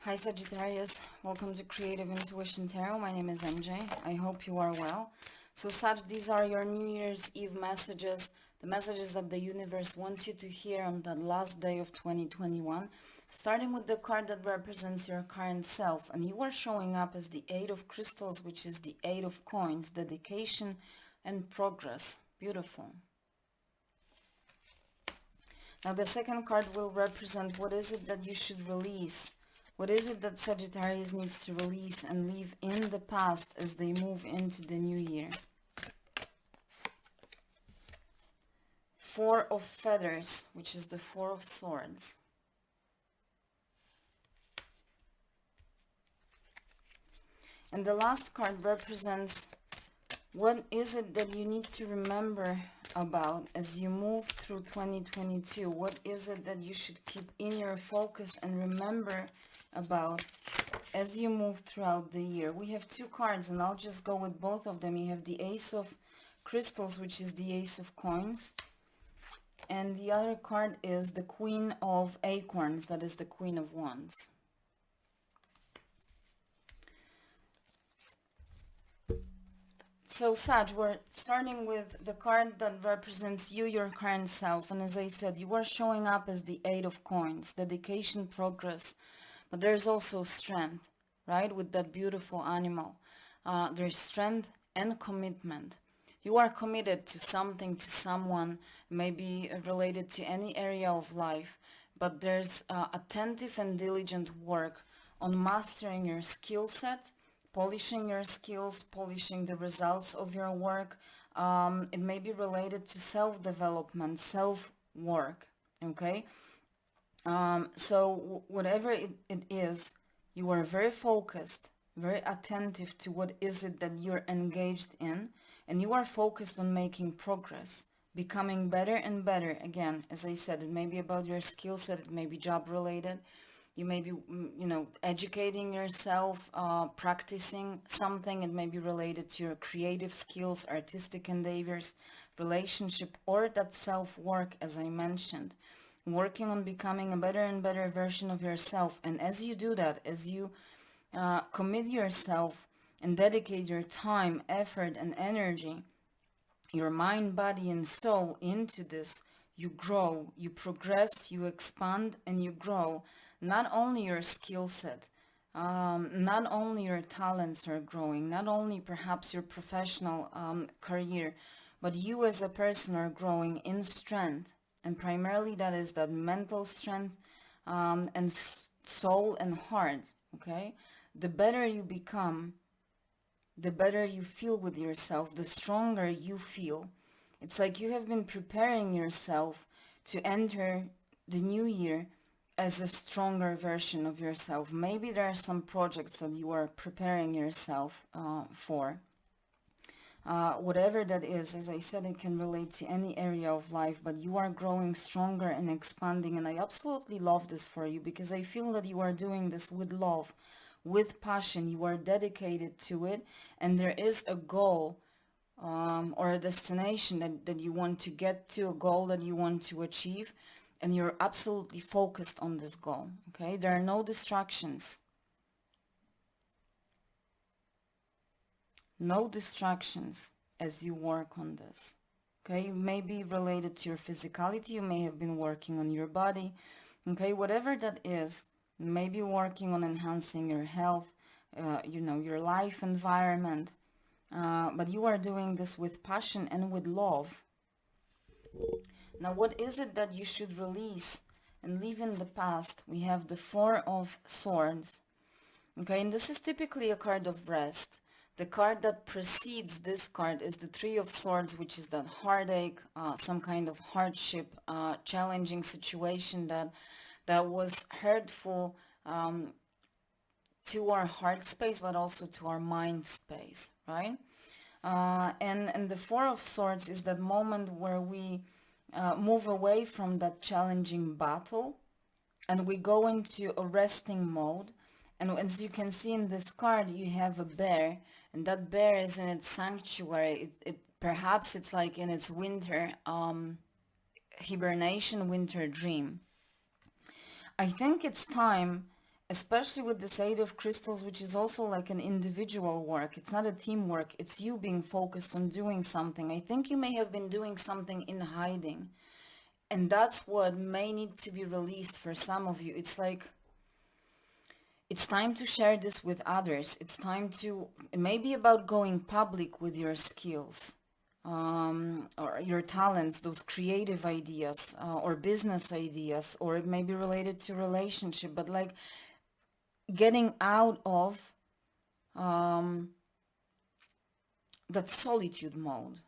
Hi Sagittarius, welcome to Creative Intuition Tarot. My name is MJ. I hope you are well. So Sag, these are your New Year's Eve messages, the messages that the universe wants you to hear on the last day of 2021, starting with the card that represents your current self. And you are showing up as the Eight of Crystals, which is the Eight of Coins, dedication and progress. Beautiful. Now the second card will represent what is it that you should release. What is it that Sagittarius needs to release and leave in the past as they move into the new year? Four of Feathers, which is the Four of Swords. And the last card represents what is it that you need to remember about as you move through 2022. What is it that you should keep in your focus and remember about as you move throughout the year? We have two cards and I'll just go with both of them. You have the Ace of Crystals, which is the Ace of Coins, and the other card is the Queen of Acorns, that is the Queen of Wands. So Sag, we're starting with the card that represents you, your current self, and as I said, you are showing up as the Eight of Coins, dedication, progress, but there's also strength, right? With that beautiful animal. There's strength and commitment. You are committed to something, to someone, maybe related to any area of life, but there's attentive and diligent work on mastering your skill set, polishing your skills, polishing the results of your work. It may be related to self-development, self-work, okay? So whatever it is, you are very focused, very attentive to what is it that you're engaged in, and you are focused on making progress, becoming better and better. Again, as I said, it may be about your skill set, it may be job related, you may be, educating yourself, practicing something. It may be related to your creative skills, artistic endeavors, relationship, or that self-work, as I mentioned. Working on becoming a better and better version of yourself. And as you do that, as you commit yourself and dedicate your time, effort, and energy, your mind, body, and soul into this, you grow, you progress, you expand, and you grow. Not only your skill set, not only your talents are growing, not only perhaps your professional career, but you as a person are growing in strength. And primarily that is that mental strength, and soul and heart, okay? The better you become, the better you feel with yourself, the stronger you feel. It's like you have been preparing yourself to enter the new year as a stronger version of yourself. Maybe there are some projects that you are preparing yourself for. Whatever that is, as I said, it can relate to any area of life, but you are growing stronger and expanding. And I absolutely love this for you because I feel that you are doing this with love, with passion. You are dedicated to it, and there is a goal or a destination that you want to get to, a goal that you want to achieve, and you're absolutely focused on this goal, okay? There are no distractions. No distractions as you work on this, okay? You may be related to your physicality, you may have been working on your body, okay? Whatever that is, maybe working on enhancing your health, your life environment, but you are doing this with passion and with love. Now, what is it that you should release and leave in the past? We have the Four of Swords, okay? And this is typically a card of rest. The card that precedes this card is the Three of Swords, which is that heartache, some kind of hardship, challenging situation that was hurtful to our heart space, but also to our mind space, right? And the Four of Swords is that moment where we move away from that challenging battle and we go into a resting mode. And as you can see in this card, you have a bear, and that bear is in its sanctuary. Perhaps it's like in its winter hibernation, winter dream. I think it's time especially with this Eight of Crystals, which is also like an individual work. It's not a teamwork. It's you being focused on doing something. I think you may have been doing something in hiding. And that's what may need to be released for some of you. It's like, it's time to share this with others. It's time to, it may be about going public with your skills, or your talents, those creative ideas, or business ideas, or it may be related to relationship, but like getting out of that solitude mode,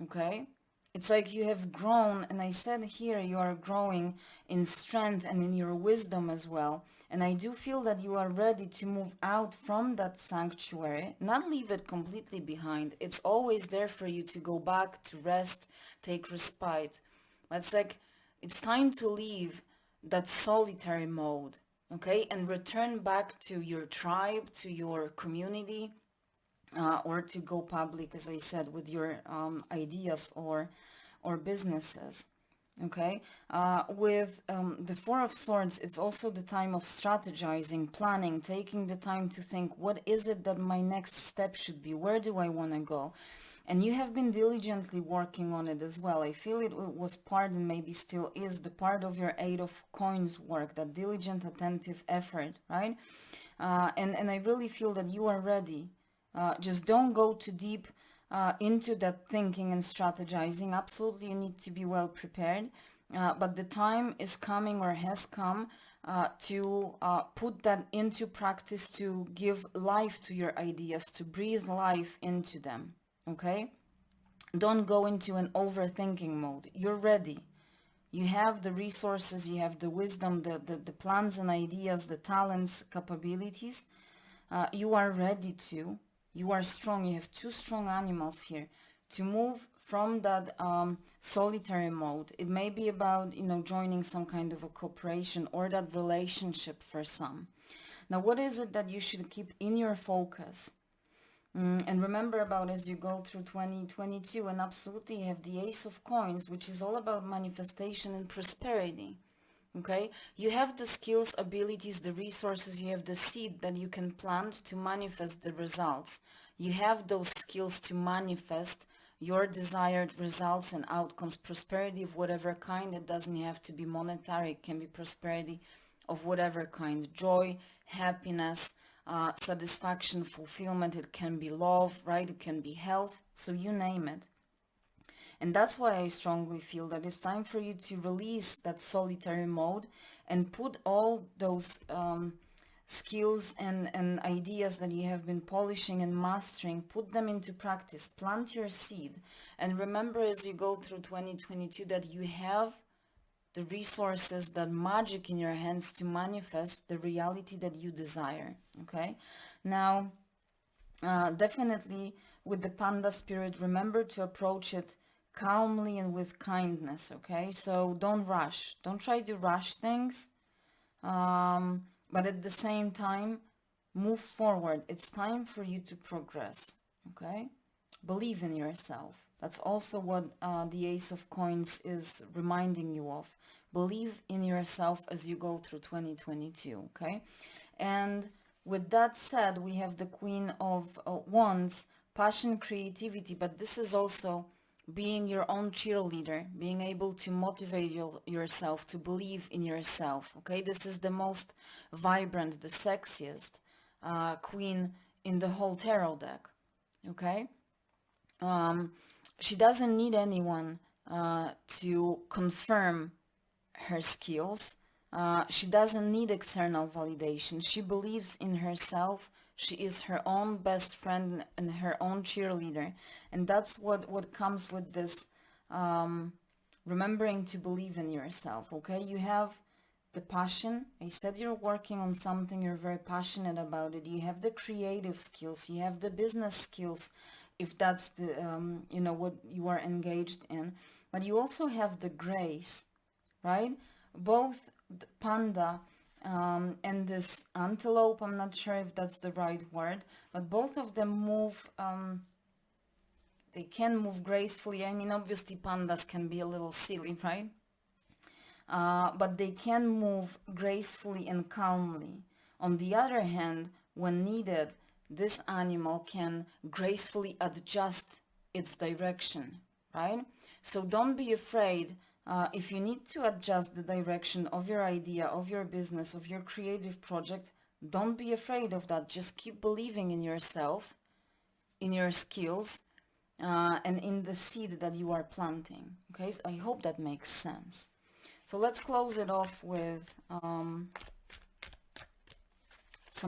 okay? It's like you have grown, and I said here you are growing in strength and in your wisdom as well. And I do feel that you are ready to move out from that sanctuary, not leave it completely behind. It's always there for you to go back, to rest, take respite. But it's like, it's time to leave that solitary mode, okay? And return back to your tribe, to your community, or to go public, as I said, with your ideas or businesses. Okay, with the Four of Swords, it's also the time of strategizing, planning, taking the time to think, what is it that my next step should be? Where do I want to go? And you have been diligently working on it as well. I feel it was part, and maybe still is, the part of your Eight of Coins work, that diligent, attentive effort, right? And I really feel that you are ready. Just don't go too deep into that thinking and strategizing. Absolutely, you need to be well prepared. But the time is coming, or has come, to put that into practice, to give life to your ideas, to breathe life into them. Okay? Don't go into an overthinking mode. You're ready. You have the resources, you have the wisdom, the plans and ideas, the talents, capabilities. You are ready to. You are strong. You have two strong animals here to move from that solitary mode. It may be about, joining some kind of a cooperation or that relationship for some. Now, what is it that you should keep in your focus? And remember about as you go through 2022, and absolutely you have the Ace of Coins, which is all about manifestation and prosperity. Okay, you have the skills, abilities, the resources, you have the seed that you can plant to manifest the results. You have those skills to manifest your desired results and outcomes, prosperity of whatever kind. It doesn't have to be monetary, it can be prosperity of whatever kind, joy, happiness, satisfaction, fulfillment. It can be love, right? It can be health, so you name it. And that's why I strongly feel that it's time for you to release that solitary mode and put all those skills and ideas that you have been polishing and mastering, put them into practice, plant your seed. And remember as you go through 2022 that you have the resources, that magic in your hands to manifest the reality that you desire, okay? Now, definitely with the Panda spirit, remember to approach it calmly and with kindness, okay? So don't rush. Don't try to rush things, but at the same time, move forward. It's time for you to progress, okay? Believe in yourself. That's also what the Ace of Coins is reminding you of. Believe in yourself as you go through 2022, okay? And with that said, we have the Queen of Wands, passion, creativity, but this is also being your own cheerleader, being able to motivate yourself, to believe in yourself, okay? This is the most vibrant, the sexiest queen in the whole tarot deck, okay? She doesn't need anyone to confirm her skills. She doesn't need external validation. She believes in herself. She is her own best friend and her own cheerleader. And that's what comes with this remembering to believe in yourself, okay? You have the passion. I said you're working on something, you're very passionate about it. You have the creative skills. You have the business skills, if that's the, what you are engaged in. But you also have the grace, right? Both the panda and this antelope, I'm not sure if that's the right word, but both of them move, they can move gracefully. I mean, obviously pandas can be a little silly, right? But they can move gracefully and calmly. On the other hand, when needed, this animal can gracefully adjust its direction, right? So don't be afraid. If you need to adjust the direction of your idea, of your business, of your creative project, don't be afraid of that. Just keep believing in yourself, in your skills, and in the seed that you are planting. Okay, so I hope that makes sense. So let's close it off with some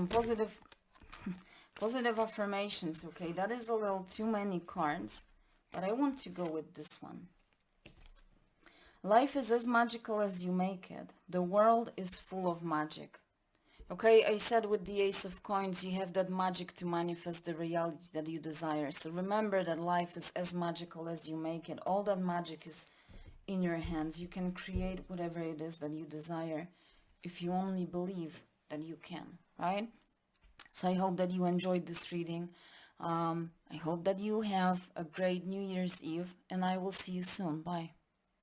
positive affirmations. Okay, that is a little too many cards, but I want to go with this one. Life is as magical as you make it. The world is full of magic. Okay, I said with the Ace of Coins, you have that magic to manifest the reality that you desire. So remember that life is as magical as you make it. All that magic is in your hands. You can create whatever it is that you desire if you only believe that you can, right? So I hope that you enjoyed this reading. I hope that you have a great New Year's Eve, and I will see you soon. Bye.